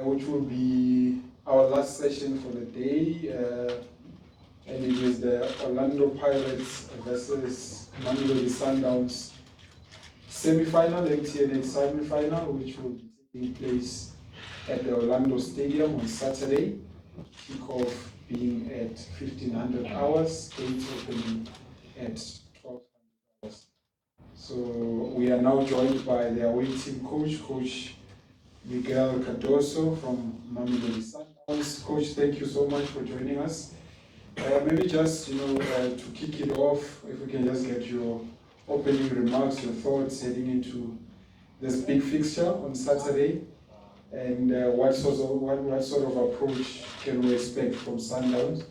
which will be our last session for the day, and it is the Orlando Pirates versus Mamelodi Sundowns semi-final, MTN semi-final, which will be taking place at the Orlando Stadium on Saturday. Kickoff being at 1500 hours, gates opening at 1200 hours. So we are now joined by the away team coach, Coach Miguel Cardoso from Mamelodi Sundowns. Coach, thank you so much for joining us. Maybe just to kick it off, if we can just get your opening remarks, your thoughts heading into this big fixture on Saturday, and what sort of approach can we expect from Sundowns,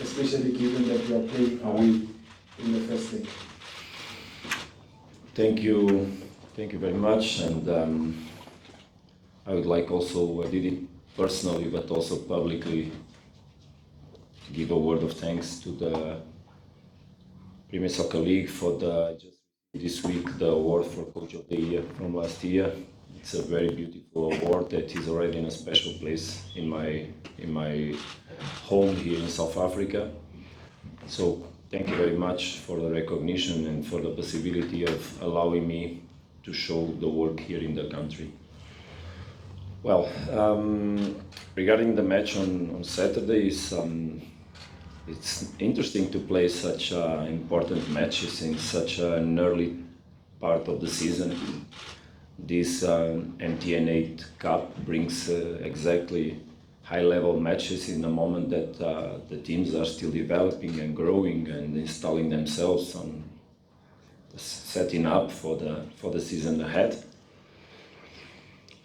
especially given that you are playing away in the first leg. Thank you very much, and I would like also, I did it personally but also publicly, to give a word of thanks to the Premier Soccer League for just this week the award for Coach of the Year from last year. It's a very beautiful award that is already in a special place in my home here in South Africa. So thank you very much for the recognition and for the possibility of allowing me to show the work here in the country. Well, regarding the match on Saturday, it's interesting to play such important matches in such an early part of the season. This MTN 8 Cup brings exactly high-level matches in the moment that the teams are still developing and growing and installing themselves on setting up for the season ahead.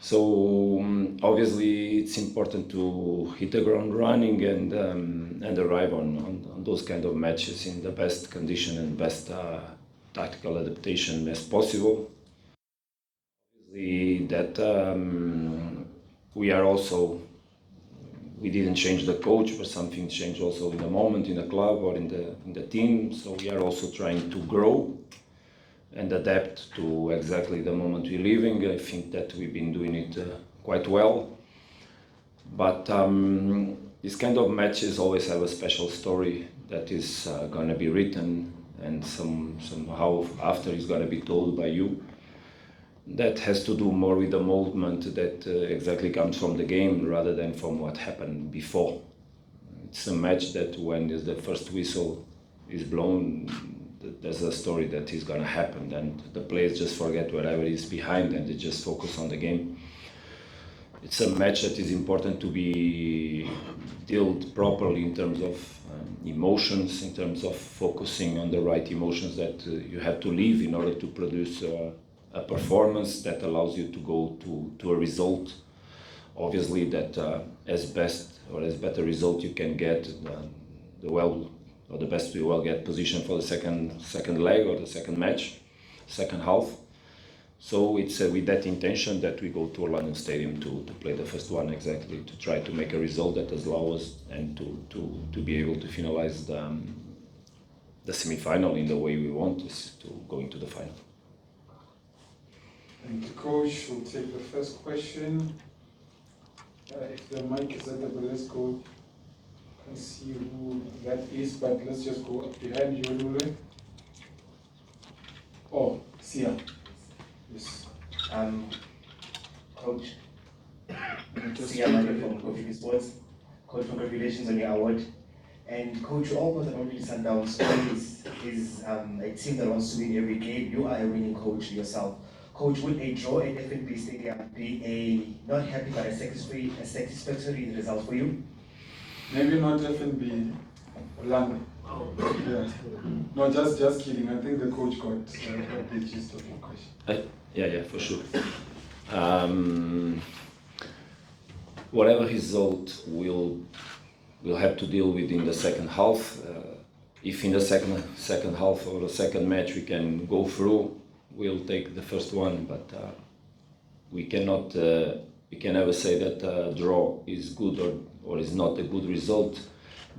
So obviously it's important to hit the ground running and arrive on those kind of matches in the best condition and best tactical adaptation as possible. Obviously that we didn't change the coach, but something changed also in the moment in the club or in the team. So we are also trying to grow and adapt to exactly the moment we're living. I think that we've been doing it quite well. But these kind of matches always have a special story that is going to be written and somehow after is going to be told by you. That has to do more with the movement that exactly comes from the game rather than from what happened before. It's a match that when the first whistle is blown, there's a story that is going to happen, and the players just forget whatever is behind and they just focus on the game. It's a match that is important to be dealt properly in terms of emotions, in terms of focusing on the right emotions that you have to live in order to produce a performance that allows you to go to a result. Obviously that as best or as better result you can get, the best we will get position for the second leg or the second match, second half. So it's with that intention that we go to Orlando Stadium to play the first one, exactly to try to make a result that allows us and to be able to finalize the semi-final in the way we want, is to go into the final. Thank you, Coach. We'll take the first question. If the mic is at the let's go. I can't see who that is, but let's just go up behind you, Lule. Oh, Sia. Yes. Coach, Sia Mane from Coach Sports. Coach, congratulations on your award. And Coach, all of the Mamelodi Sundowns is a team that wants to win every game. You are a winning coach yourself. Coach, would a draw at FNB Stadium be a not happy but a satisfactory result for you? Maybe not FNB, Orlando. Yeah. No, just kidding. I think the coach got the gist of your question. Yeah, for sure. Whatever result we'll have to deal with in the second half. If in the second half or the second match we can go through, we'll take the first one. But we can never say that a draw is good or is not a good result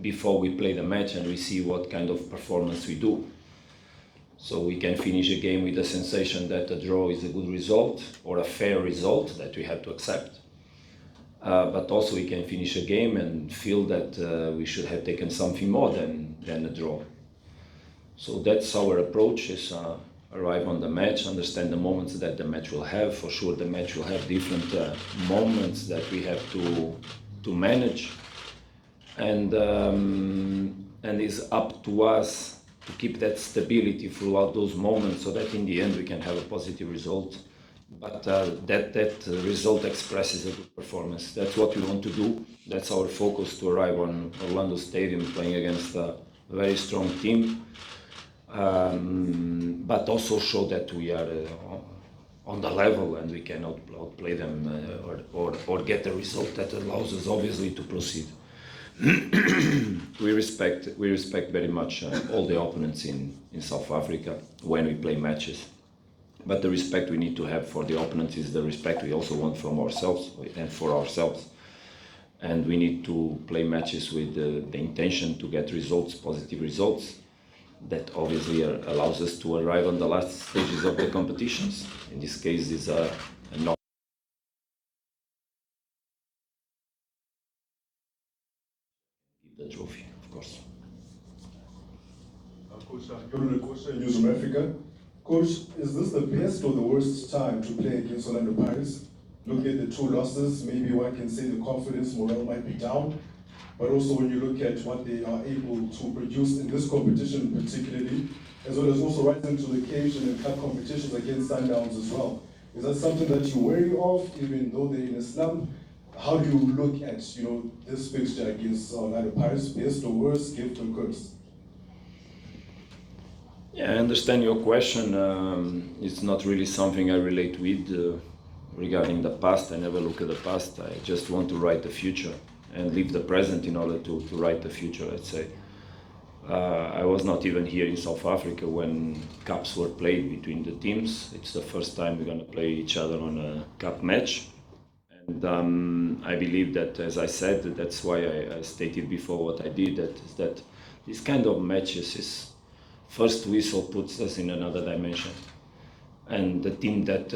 before we play the match and we see what kind of performance we do. So we can finish a game with the sensation that a draw is a good result or a fair result that we have to accept. but also we can finish a game and feel that we should have taken something more than a draw. So that's our approach, is arrive on the match, understand the moments that the match will have. For sure the match will have different moments that we have to manage, and it's up to us to keep that stability throughout those moments, so that in the end we can have a positive result. But that result expresses a good performance. That's what we want to do. That's our focus, to arrive on Orlando Stadium playing against a very strong team, but also show that we are on the level and we can outplay them, or get a result that allows us obviously to proceed. We respect very much all the opponents in South Africa when we play matches. But the respect we need to have for the opponents is the respect we also want from ourselves and for ourselves. And we need to play matches with the intention to get results, positive results. That obviously allows us to arrive on the last stages of the competitions. In this case, is a knock. The trophy, of course. Coach, Coach, News from Africa. Coach, is this the best or the worst time to play against Orlando Pirates? Looking at the two losses, maybe one can say the confidence, morale might be down, but also when you look at what they are able to produce in this competition particularly, as well as also rising to the occasion in cup competitions against Sundowns as well. Is that something that you're wary of, even though they're in a slump? How do you look at, this fixture against Orlando Pirates, best or worst, gift or curse? Yeah, I understand your question. It's not really something I relate with regarding the past. I never look at the past. I just want to write the future and live the present in order to write the future, let's say. I was not even here in South Africa when cups were played between the teams. It's the first time we're going to play each other on a cup match. And I believe that, as I said, that's why I stated before what I did, that this kind of matches is first whistle puts us in another dimension. And the team that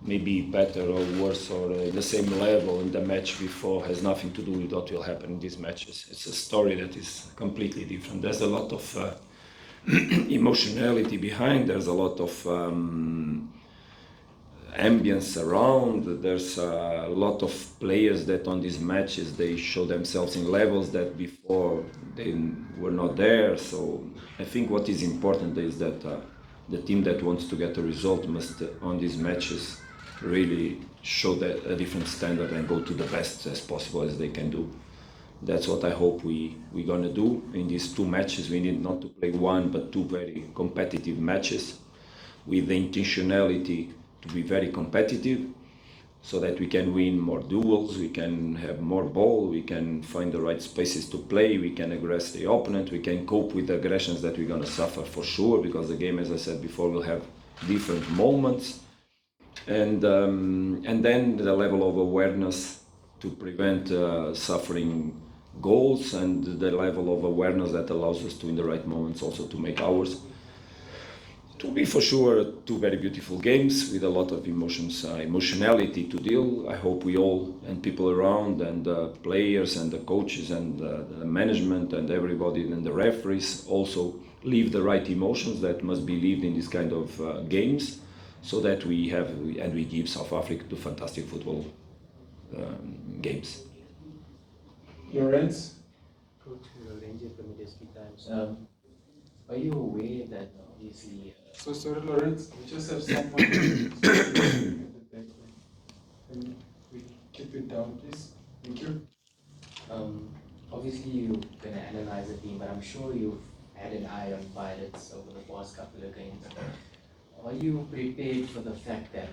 may be better or worse or the same level in the match before has nothing to do with what will happen in these matches. It's a story that is completely different. There's a lot of emotionality behind, there's a lot of ambience around, there's a lot of players that on these matches they show themselves in levels that before they were not there. So I think what is important is that the team that wants to get a result must on these matches really show that a different standard and go to the best as possible as they can do. That's what I hope we're gonna do in these two matches. We need not to play one but two very competitive matches with the intentionality to be very competitive, so that we can win more duels, we can have more ball, we can find the right spaces to play, we can aggress the opponent, we can cope with the aggressions that we're going to suffer for sure, because the game, as I said before, will have different moments. And then the level of awareness to prevent suffering goals, and the level of awareness that allows us to, in the right moments, also to make ours. To be for sure two very beautiful games with a lot of emotions, emotionality to deal. I hope we all, and people around, and the players and the coaches and the management and everybody and the referees also live the right emotions that must be lived in this kind of games, so that we have and we give South Africa two fantastic football games. Lawrence? Coach Ranger from Industry Times. Are you aware that obviously? So sorry, Lawrence. We just have someone in the background. Can we keep it down, please? Thank you. Obviously you're gonna analyze the team, but I'm sure you've had an eye on pilots over the past couple of games. Are you prepared for the fact that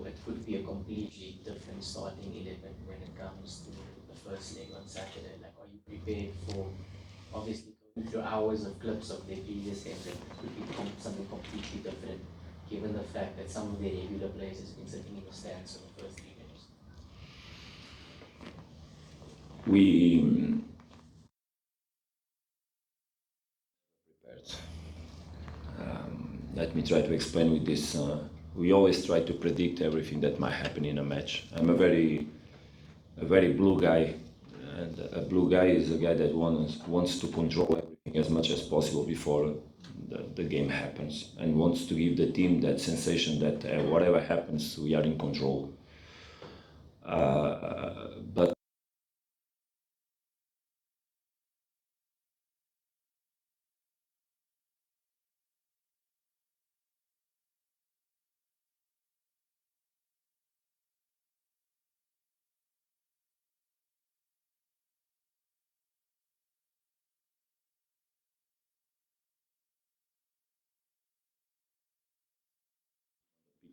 it could be a completely different starting 11 when it comes to the first leg on Saturday? Like, are you prepared for obviously going through hours of clips of their previous games that could be something completely different, given the fact that some of their regular players has been sitting in the stands for the first 3 games? We let me try to explain with this. We always try to predict everything that might happen in a match. I'm a very a very blue guy, and a blue guy is a guy that wants to control everything as much as possible before the game happens, and wants to give the team that sensation that whatever happens, we are in control. But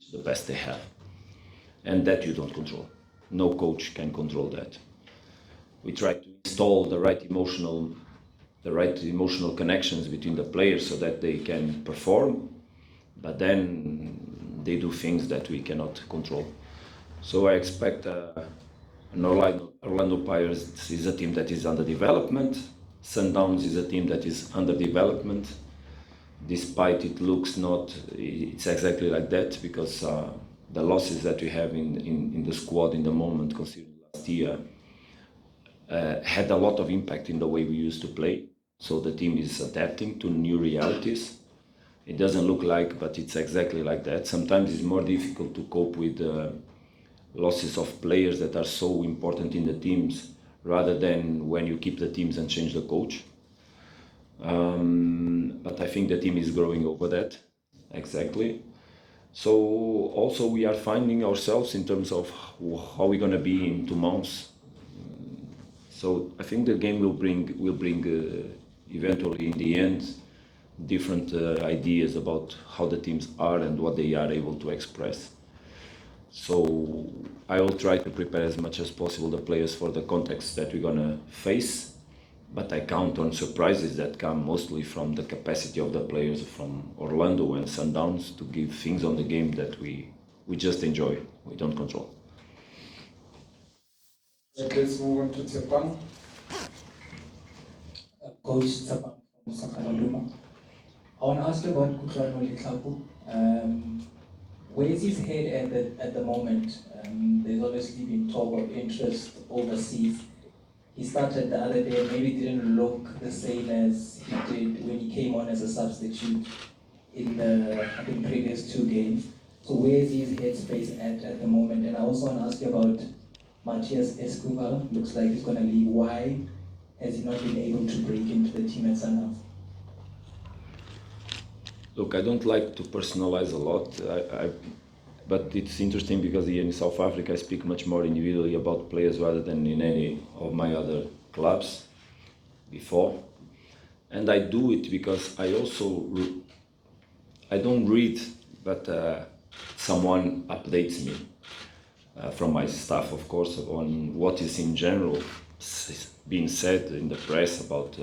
it's the best they have, and that you don't control. No coach can control that. We try to install the right emotional connections between the players so that they can perform, but then they do things that we cannot control. So I expect an Orlando Pirates is a team that is under development. Sundowns is a team that is under development, despite it looks not, it's exactly like that, because the losses that we have in the squad in the moment, considering last year, had a lot of impact in the way we used to play. So the team is adapting to new realities. It doesn't look like, but it's exactly like that. Sometimes it's more difficult to cope with losses of players that are so important in the teams, rather than when you keep the teams and change the coach. But I think the team is growing over that, exactly. So also we are finding ourselves in terms of how we're going to be in 2 months. So I think the game will bring eventually in the end different ideas about how the teams are and what they are able to express. So I will try to prepare as much as possible the players for the context that we're gonna face, but I count on surprises that come mostly from the capacity of the players from Orlando and Sundowns to give things on the game that we just enjoy, we don't control. Let's move on to Tepang. Coach Tsapang from Sakaluma. I want to ask you about Kutlwano Letlapo. Where's his head at the moment? There's obviously been talk of interest overseas. He started the other day, maybe didn't look the same as he did when he came on as a substitute in the, I think, previous 2 games. So where's his headspace at the moment? And I also want to ask you about Matias Escobar. Looks like he's going to leave. Why has he not been able to break into the team at Sundowns? Look, I don't like to personalize a lot, but it's interesting because here in South Africa I speak much more individually about players rather than in any of my other clubs before. And I do it because I don't read, but someone updates me from my staff, of course, on what is in general being said in the press about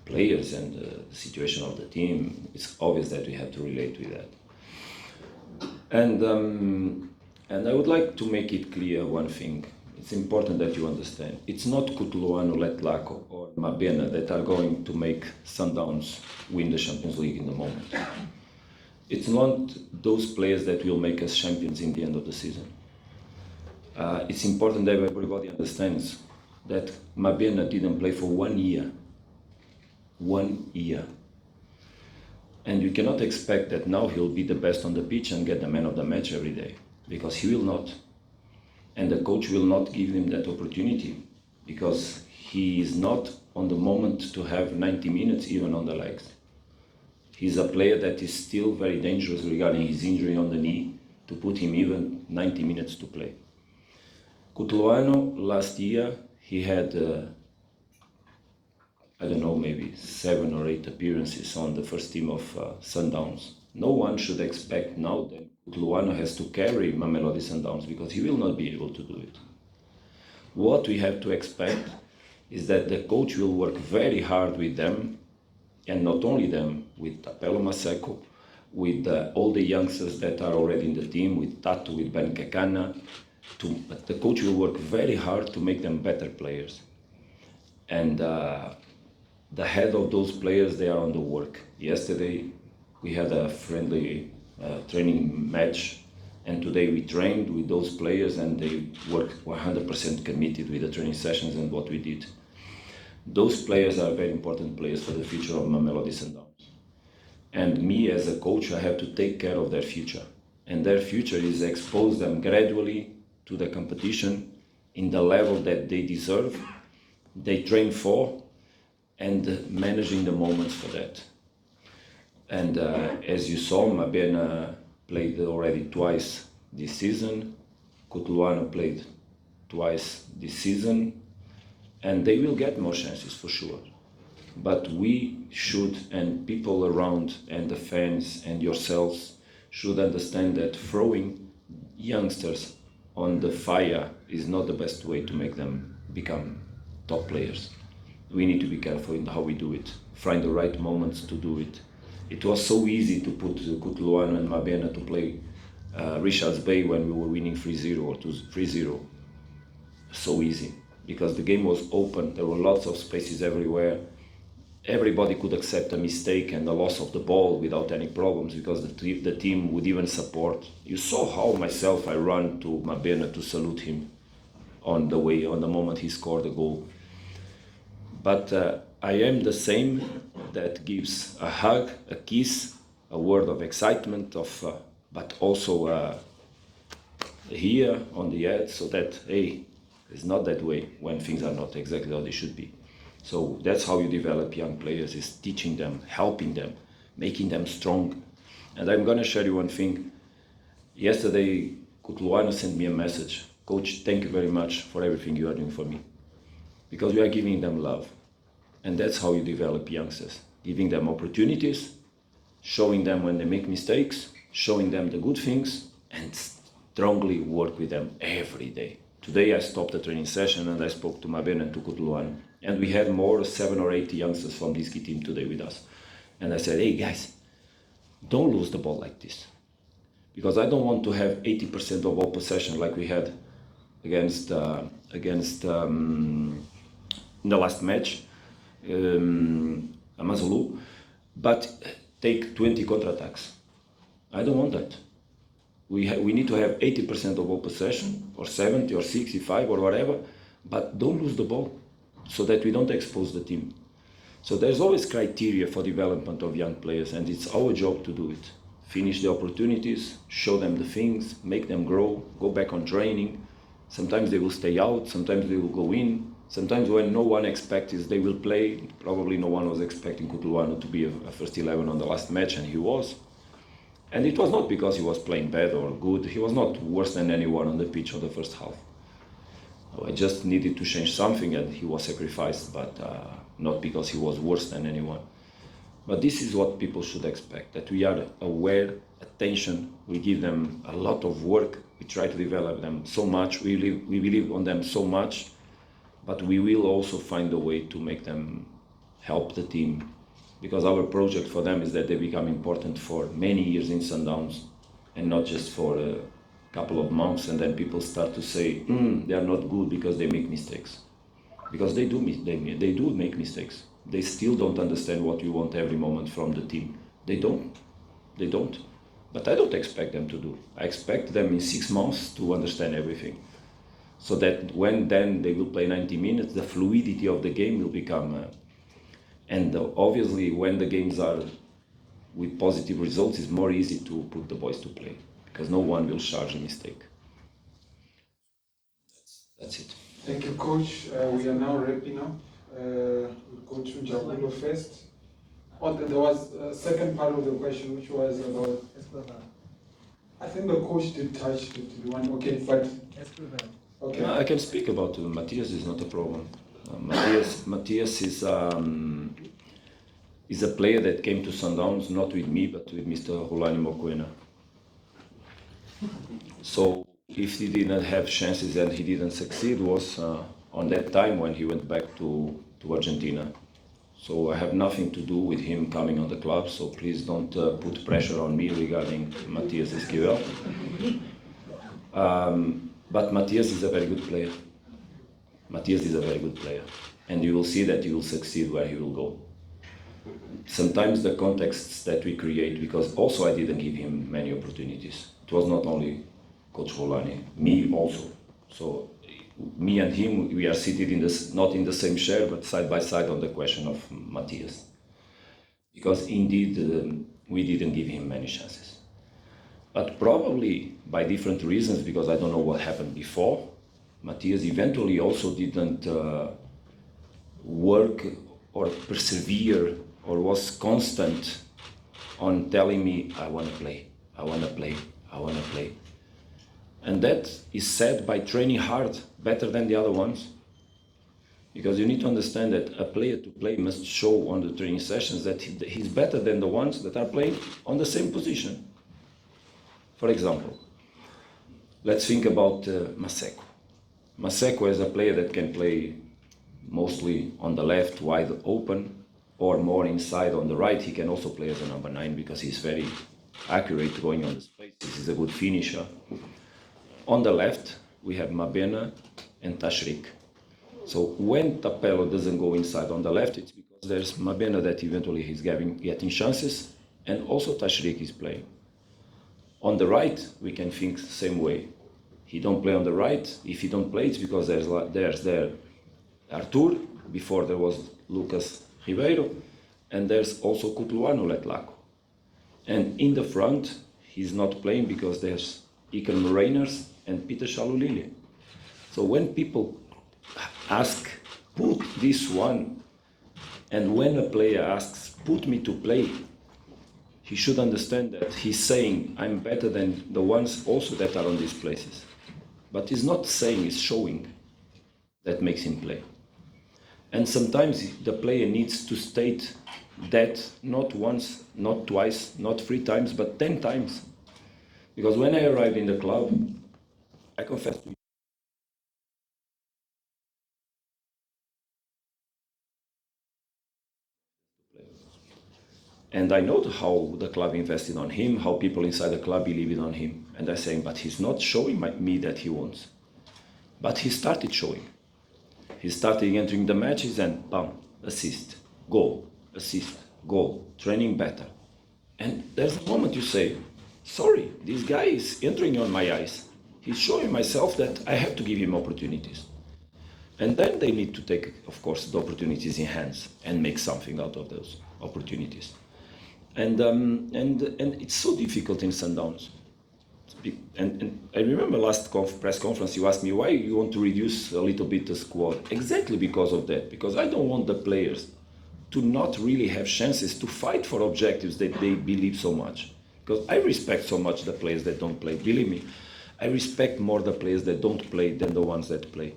players and the situation of the team. It's obvious that we have to relate with that. And I would like to make it clear one thing. It's important that you understand. It's not Kutlwano Letlapo or Mabena that are going to make Sundowns win the Champions League in the moment. It's not those players that will make us champions in the end of the season. It's important that everybody understands that Mabena didn't play for 1 year. 1 year. And you cannot expect that now he'll be the best on the pitch and get the man of the match every day, because he will not. And the coach will not give him that opportunity, because he is not on the moment to have 90 minutes even on the legs. He's a player that is still very dangerous regarding his injury on the knee, to put him even 90 minutes to play. Kutlwano, last year, he had I don't know, maybe 7 or 8 appearances on the first team of Sundowns. No one should expect now that Kutlwano has to carry Mamelodi Sundowns, because he will not be able to do it. What we have to expect is that the coach will work very hard with them, and not only them, with Tapelo Maseko, with all the youngsters that are already in the team, with Tatu, with Ben Kakana. But the coach will work very hard to make them better players. And the head of those players, they are on the work. Yesterday, we had a friendly training match And today we trained with those players and they worked 100% committed with the training sessions and what we did. Those players are very important players for the future of Mamelodi Sundowns. And me as a coach, I have to take care of their future. And their future is expose them gradually to the competition in the level that they deserve, they train for, and managing the moments for that. And as you saw, Mabena played already twice this season, Kutluano played twice this season, and they will get more chances for sure. But we should, and people around, and the fans, and yourselves, should understand that throwing youngsters on the fire is not the best way to make them become top players. We need to be careful in how we do it, find the right moments to do it. It was so easy to put Kutluano and Mabena to play Richards Bay when we were winning 3-0 or 3-0. So easy, because the game was open, there were lots of spaces everywhere. Everybody could accept a mistake and the loss of the ball without any problems because the team would even support. You saw how myself I ran to Mabena to salute him on the moment he scored the goal. But I am the same that gives a hug, a kiss, a word of excitement, but also here on the head, so that, hey, it's not that way when things are not exactly how they should be. So that's how you develop young players, is teaching them, helping them, making them strong. And I'm going to share you one thing. Yesterday, Kutluano sent me a message. Coach, thank you very much for everything you are doing for me. Because we are giving them love. And that's how you develop youngsters. Giving them opportunities, showing them when they make mistakes, showing them the good things, and strongly work with them every day. Today I stopped the training session and I spoke to Mabena and to Kutluano. And we had more 7 or 8 youngsters from this team today with us. And I said, hey guys, don't lose the ball like this. Because I don't want to have 80% of all possession like we had against in the last match, Amazulu, but take 20 counterattacks. I don't want that. We need to have 80% of all possession, or 70 or 65 or whatever, but don't lose the ball so that we don't expose the team. So there's always criteria for development of young players, and it's our job to do it. Finish the opportunities, show them the things, make them grow, go back on training. Sometimes they will stay out, sometimes they will go in. Sometimes when no one expects they will play. Probably no one was expecting Kutluano to be a first 11 on the last match, and he was. And it was not because he was playing bad or good. He was not worse than anyone on the pitch of the first half. I just needed to change something and he was sacrificed, but not because he was worse than anyone. But this is what people should expect, that we are aware, attention, we give them a lot of work, we try to develop them so much, we believe on them so much, but we will also find a way to make them help the team, because our project for them is that they become important for many years in Sundowns and not just for a couple of months, and then people start to say they are not good because they make mistakes, because they do make mistakes. They still don't understand what we want every moment from the team. They don't, but I don't expect them to do. I expect them in 6 months to understand everything, so that when then they will play 90 minutes, the fluidity of the game will become and obviously when the games are with positive results, it's more easy to put the boys to play, because no one will charge a mistake. That's it. Thank you, Coach. We are now wrapping up. We'll go to Jabulo first. There was a second part of the question, which was about... I think the coach did touch the one. Okay, but... Okay. I can speak about Matthias, is not a problem. Matthias is a player that came to Sundowns, not with me, but with Mr. Rulani Mokoena. So if he didn't have chances and he didn't succeed, was on that time when he went back to Argentina. So I have nothing to do with him coming on the club, so please don't put pressure on me regarding Matthias Esquivel. But Matthias is a very good player. Matthias is a very good player, and you will see that he will succeed where he will go. Sometimes the contexts that we create, because also I didn't give him many opportunities. It was not only Coach Rolani, me also. So me and him, we are seated in this, not in the same chair, but side by side on the question of Matthias. Because indeed, we didn't give him many chances. But probably by different reasons, because I don't know what happened before, Matthias eventually also didn't work or persevere or was constant on telling me, I want to play, I want to play, I want to play. And that is said by training hard, better than the other ones. Because you need to understand that a player to play must show on the training sessions that he's better than the ones that are playing on the same position. For example, let's think about Maseko. Maseko is a player that can play mostly on the left, wide open, or more inside on the right. He can also play as a number 9 because he's very accurate going on the spaces. He's a good finisher. On the left, we have Mabena and Tashrik. So when Tapelo doesn't go inside on the left, it's because there's Mabena that eventually he's getting chances, and also Tashrik is playing. On the right, we can think the same way. He don't play on the right. If he don't play, it's because there's there Artur, before there was Lucas Ribeiro, and there's also Kutluano Letlaco. And in the front, he's not playing because there's Iker Morainers and Peter Shalulili. So when people ask, put this one, and when a player asks, put me to play, he should understand that he's saying, I'm better than the ones also that are on these places. But he's not saying, he's showing that makes him play. And sometimes the player needs to state that not once, not twice, not 3 times, but 10 times. Because when I arrived in the club, I confess to you, and I know how the club invested on him, how people inside the club believed on him. And I'm saying, but he's not showing me that he wants. But he started showing. He started entering the matches and bam, assist, goal, training better. And there's a moment you say, sorry, this guy is entering on my eyes. He's showing myself that I have to give him opportunities. And then they need to take, of course, the opportunities in hands and make something out of those opportunities. And it's so difficult in Sundowns. And I remember last press conference, you asked me why you want to reduce a little bit the squad. Exactly because of that, because I don't want the players to not really have chances to fight for objectives that they believe so much. Because I respect so much the players that don't play. Believe me, I respect more the players that don't play than the ones that play.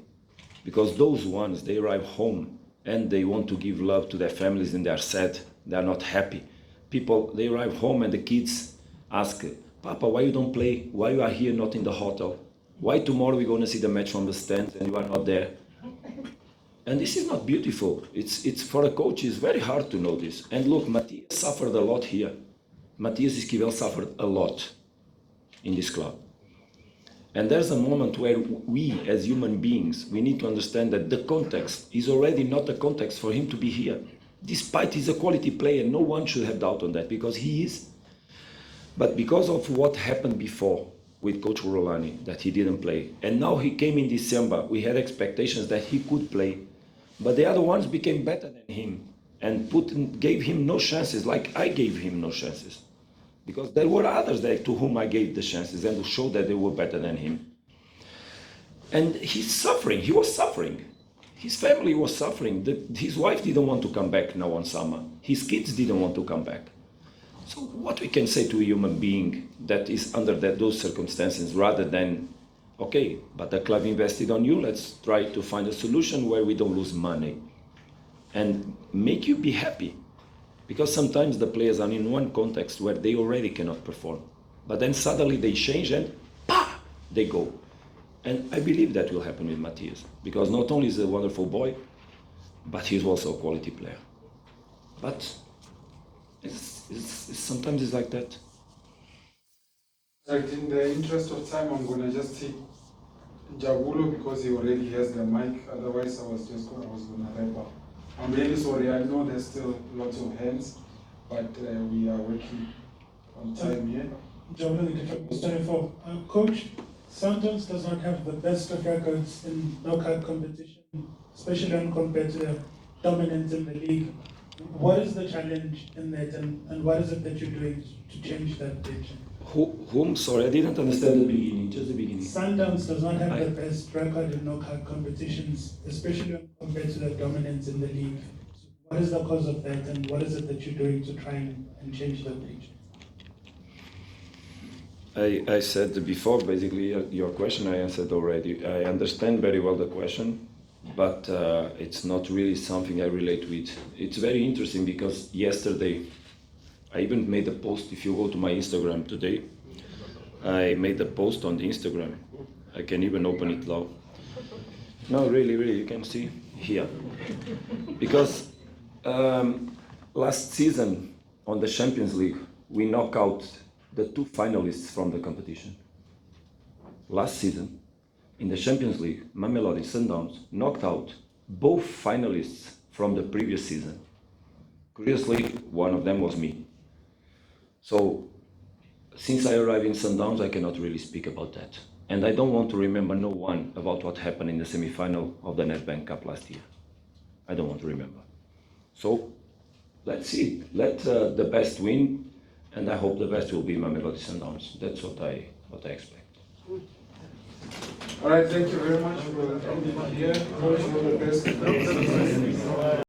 Because those ones, they arrive home and they want to give love to their families and they are sad, they are not happy. People, they arrive home and the kids ask, Papa, why you don't play? Why you are here not in the hotel? Why tomorrow we're going to see the match from the stands and you are not there? And this is not beautiful. It's for a coach, it's very hard to know this. And look, Matthias suffered a lot here. Matthias Esquivel suffered a lot in this club. And there's a moment where we, as human beings, we need to understand that the context is already not the context for him to be here. Despite he's a quality player, no one should have doubt on that, because he is. But because of what happened before with Coach Rolani, that he didn't play, and now he came in December, we had expectations that he could play, but the other ones became better than him and gave him no chances, like I gave him no chances. Because there were others to whom I gave the chances and to show that they were better than him. And he's suffering, he was suffering. His family was suffering. His wife didn't want to come back now on summer. His kids didn't want to come back. So what we can say to a human being that is under those circumstances, rather than, okay, but the club invested on you, let's try to find a solution where we don't lose money and make you be happy. Because sometimes the players are in one context where they already cannot perform. But then suddenly they change and they go. And I believe that will happen with Matthias. Because not only is he a wonderful boy, but he's also a quality player. But sometimes it's like that. Right, in the interest of time, I'm going to just take Jabulo because he already has the mic. Otherwise, I was going to wrap up. I'm really sorry. I know there's still lots of hands, but we are working on time here. Jabulo, the 24. Coach, Sundowns does not have the best of records in knockout competition, especially when compared to their dominance in the league. What is the challenge in that, and what is it that you're doing to change that picture? Whom? Sorry, I didn't understand the beginning, just the beginning. Sundowns does not have the best record in knockout competitions, especially when compared to their dominance in the league. So what is the cause of that, and what is it that you're doing to try and change that picture? I said before, basically, your question I answered already. I understand very well the question, but it's not really something I relate with. It's very interesting because yesterday, I even made a post. If you go to my Instagram today, I made a post on the Instagram. I can even open it now. No, really, you can see here. Because last season on the Champions League, we knocked out the two finalists from the competition. Last season, in the Champions League, Mamelodi Sundowns knocked out both finalists from the previous season. Curiously, one of them was me. So, since I arrived in Sundowns, I cannot really speak about that. And I don't want to remember no one about what happened in the semi-final of the Nedbank Cup last year. I don't want to remember. So, let's see. Let the best win, and I hope the best will be Mamelodi Sundowns. That's what I expect. All right, thank you very much for everyone here. Coach, all the best.